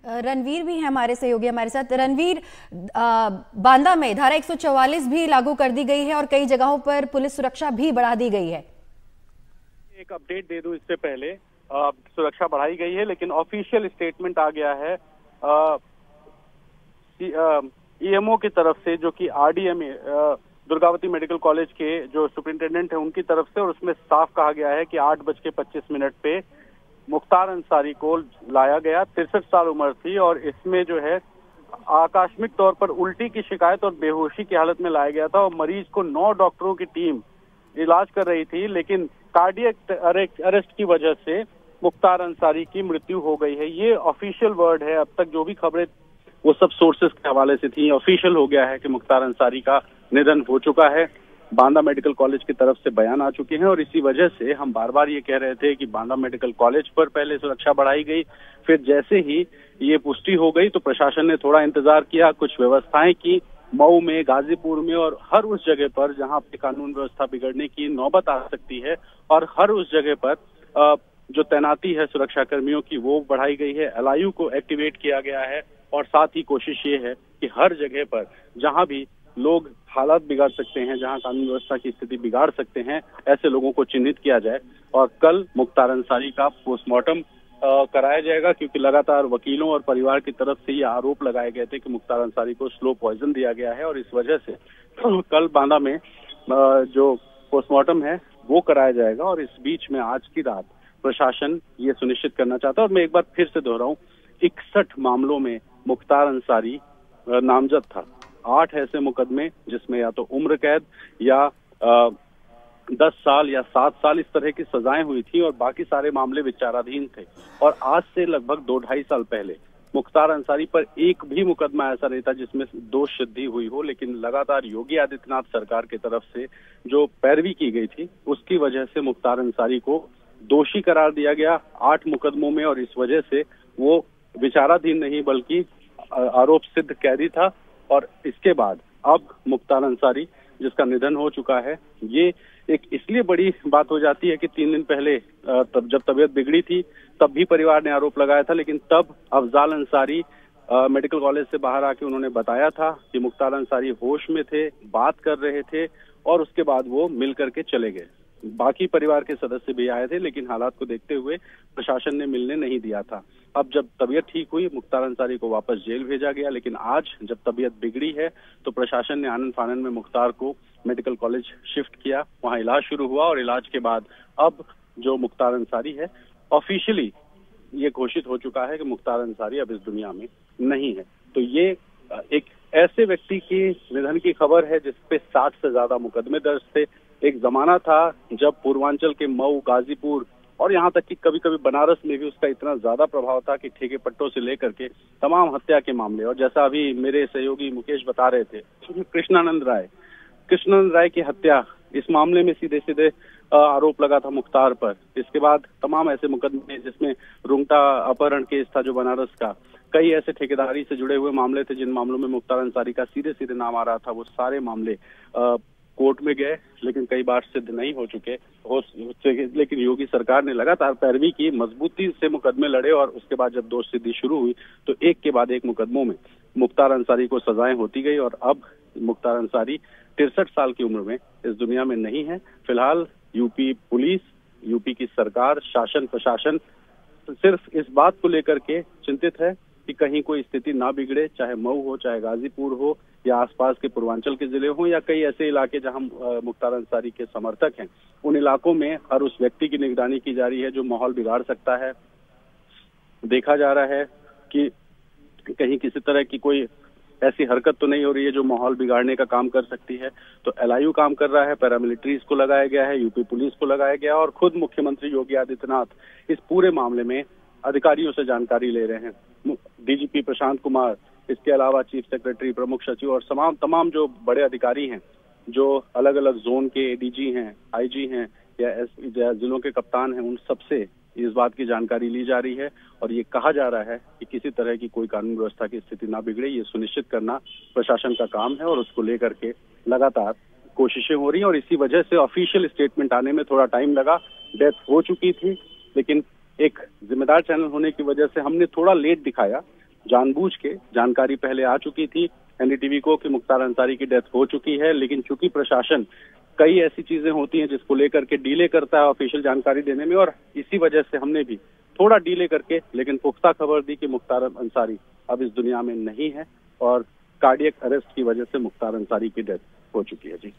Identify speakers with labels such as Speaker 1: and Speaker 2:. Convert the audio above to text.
Speaker 1: रणवीर भी है हमारे सहयोगी हमारे साथ। रणवीर, बांदा में धारा 144 भी लागू कर दी गई है और कई जगहों पर पुलिस सुरक्षा भी बढ़ा दी गई है।
Speaker 2: एक अपडेट दे दूं इससे पहले, सुरक्षा बढ़ाई गई है लेकिन ऑफिशियल स्टेटमेंट आ गया है ईएमओ की तरफ से, जो कि आरडीएमए दुर्गावती मेडिकल कॉलेज के जो सुपरिंटेंडेंट है उनकी तरफ से, और उसमें साफ कहा गया है कि 8:25 पे मुख्तार अंसारी को लाया गया। 63 साल उम्र थी और इसमें जो है आकस्मिक तौर पर उल्टी की शिकायत और बेहोशी की हालत में लाया गया था और मरीज को 9 डॉक्टरों की टीम इलाज कर रही थी, लेकिन कार्डियक अरेस्ट की वजह से मुख्तार अंसारी की मृत्यु हो गई है। ये ऑफिशियल वर्ड है। अब तक जो भी खबरें वो सब सोर्सेस के हवाले से थी, ऑफिशियल हो गया है कि मुख्तार अंसारी का निधन हो चुका है। बांदा मेडिकल कॉलेज की तरफ से बयान आ चुके हैं और इसी वजह से हम बार बार ये कह रहे थे कि बांदा मेडिकल कॉलेज पर पहले सुरक्षा बढ़ाई गई, फिर जैसे ही ये पुष्टि हो गई तो प्रशासन ने थोड़ा इंतजार किया, कुछ व्यवस्थाएं की मऊ में, गाजीपुर में और हर उस जगह पर जहां पे कानून व्यवस्था बिगड़ने की नौबत आ सकती है, और हर उस जगह पर जो तैनाती है सुरक्षा कर्मियों की वो बढ़ाई गई है। एलआईयू को एक्टिवेट किया गया है और साथ ही कोशिश ये है कि हर जगह पर जहां भी लोग हालात बिगाड़ सकते हैं, जहां कानून व्यवस्था की स्थिति बिगाड़ सकते हैं, ऐसे लोगों को चिन्हित किया जाए। और कल मुख्तार अंसारी का पोस्टमार्टम कराया जाएगा, क्योंकि लगातार वकीलों और परिवार की तरफ से ये आरोप लगाए गए थे कि मुख्तार अंसारी को स्लो पॉइजन दिया गया है, और इस वजह से कल बांदा में जो पोस्टमार्टम है वो कराया जाएगा। और इस बीच में आज की रात प्रशासन ये सुनिश्चित करना चाहता है, और मैं एक बार फिर से दोहराऊं, 61 मामलों में मुख्तार अंसारी नामजद था। 8 ऐसे मुकदमे जिसमें या तो उम्र कैद या 10 साल या 7 साल इस तरह की सजाएं हुई थी, और बाकी सारे मामले विचाराधीन थे। और आज से लगभग 2-2.5 साल पहले मुख्तार अंसारी पर एक भी मुकदमा ऐसा नहीं था जिसमें दोष सिद्धि हुई हो, लेकिन लगातार योगी आदित्यनाथ सरकार की तरफ से जो पैरवी की गई थी उसकी वजह से मुख्तार अंसारी को दोषी करार दिया गया 8 मुकदमों में, और इस वजह से वो विचाराधीन नहीं बल्कि आरोप सिद्ध कैदी था। और इसके बाद अब मुख्तार अंसारी जिसका निधन हो चुका है, ये एक इसलिए बड़ी बात हो जाती है कि 3 दिन पहले जब तबीयत बिगड़ी थी तब भी परिवार ने आरोप लगाया था, लेकिन तब अफजाल अंसारी मेडिकल कॉलेज से बाहर आके उन्होंने बताया था कि मुख्तार अंसारी होश में थे, बात कर रहे थे, और उसके बाद वो मिल करके चले गए। बाकी परिवार के सदस्य भी आए थे, लेकिन हालात को देखते हुए प्रशासन ने मिलने नहीं दिया था। अब जब तबीयत ठीक हुई मुख्तार अंसारी को वापस जेल भेजा गया, लेकिन आज जब तबीयत बिगड़ी है तो प्रशासन ने आनन फानन में मुख्तार को मेडिकल कॉलेज शिफ्ट किया, वहां इलाज शुरू हुआ, और इलाज के बाद अब जो मुख्तार अंसारी है ऑफिशियली ये घोषित हो चुका है कि मुख्तार अंसारी अब इस दुनिया में नहीं है। तो ये एक ऐसे व्यक्ति की निधन की खबर है जिसपे 60 से ज्यादा मुकदमे दर्ज थे। एक जमाना था जब पूर्वांचल के मऊ, गाजीपुर और यहाँ तक कि कभी कभी बनारस में भी उसका इतना ज्यादा प्रभाव था कि ठेके पट्टों से लेकर के तमाम हत्या के मामले, और जैसा अभी मेरे सहयोगी मुकेश बता रहे थे, कृष्णानंद राय की हत्या, इस मामले में सीधे सीधे आरोप लगा था मुख्तार पर। इसके बाद तमाम ऐसे मुकदमे जिसमें रुंगटा अपहरण केस था जो बनारस का, कई ऐसे ठेकेदारी से जुड़े हुए मामले थे जिन मामलों में मुख्तार अंसारी का सीधे सीधे नाम आ रहा था, वो सारे मामले कोर्ट में गए, लेकिन कई बार सिद्ध नहीं हो चुके लेकिन योगी सरकार ने लगातार पैरवी की, मजबूती से मुकदमे लड़े, और उसके बाद जब दोष सिद्धि शुरू हुई तो एक के बाद एक मुकदमों में मुख्तार अंसारी को सजाएं होती गई, और अब मुख्तार अंसारी 63 साल की उम्र में इस दुनिया में नहीं है। फिलहाल यूपी पुलिस, यूपी की सरकार, शासन प्रशासन सिर्फ इस बात को लेकर के चिंतित है कि कहीं कोई स्थिति ना बिगड़े, चाहे मऊ हो, चाहे गाजीपुर हो, या आसपास के पूर्वांचल के जिले हों, या कई ऐसे इलाके जहां मुख्तार अंसारी के समर्थक हैं, उन इलाकों में हर उस व्यक्ति की निगरानी की जा रही है जो माहौल बिगाड़ सकता है। देखा जा रहा है कि कहीं किसी तरह की कोई ऐसी हरकत तो नहीं हो रही है जो माहौल बिगाड़ने का काम कर सकती है। तो एलआईयू काम कर रहा है, पैरामिलिट्रीज को लगाया गया है, यूपी पुलिस को लगाया गया, और खुद मुख्यमंत्री योगी आदित्यनाथ इस पूरे मामले में अधिकारियों से जानकारी ले रहे हैं। डीजीपी प्रशांत कुमार, इसके अलावा चीफ सेक्रेटरी, प्रमुख सचिव और तमाम जो बड़े अधिकारी हैं, जो अलग अलग जोन के एडीजी हैं, आईजी हैं या जिलों के कप्तान हैं, उन सबसे इस बात की जानकारी ली जा रही है, और ये कहा जा रहा है कि किसी तरह की कोई कानून व्यवस्था की स्थिति ना बिगड़े, ये सुनिश्चित करना प्रशासन का काम है, और उसको लेकर के लगातार कोशिशें हो रही हैं। और इसी वजह से ऑफिशियल स्टेटमेंट आने में थोड़ा टाइम लगा। डेथ हो चुकी थी, लेकिन एक जिम्मेदार चैनल होने की वजह से हमने थोड़ा लेट दिखाया, जानबूझ के जानकारी पहले आ चुकी थी एनडीटीवी को कि मुख्तार अंसारी की डेथ हो चुकी है, लेकिन चूंकि प्रशासन कई ऐसी चीजें होती हैं जिसको लेकर के डीले करता है ऑफिशियल जानकारी देने में, और इसी वजह से हमने भी थोड़ा डीले करके लेकिन पुख्ता खबर दी कि मुख्तार अंसारी अब इस दुनिया में नहीं है और कार्डियक अरेस्ट की वजह से मुख्तार अंसारी की डेथ हो चुकी है। जी।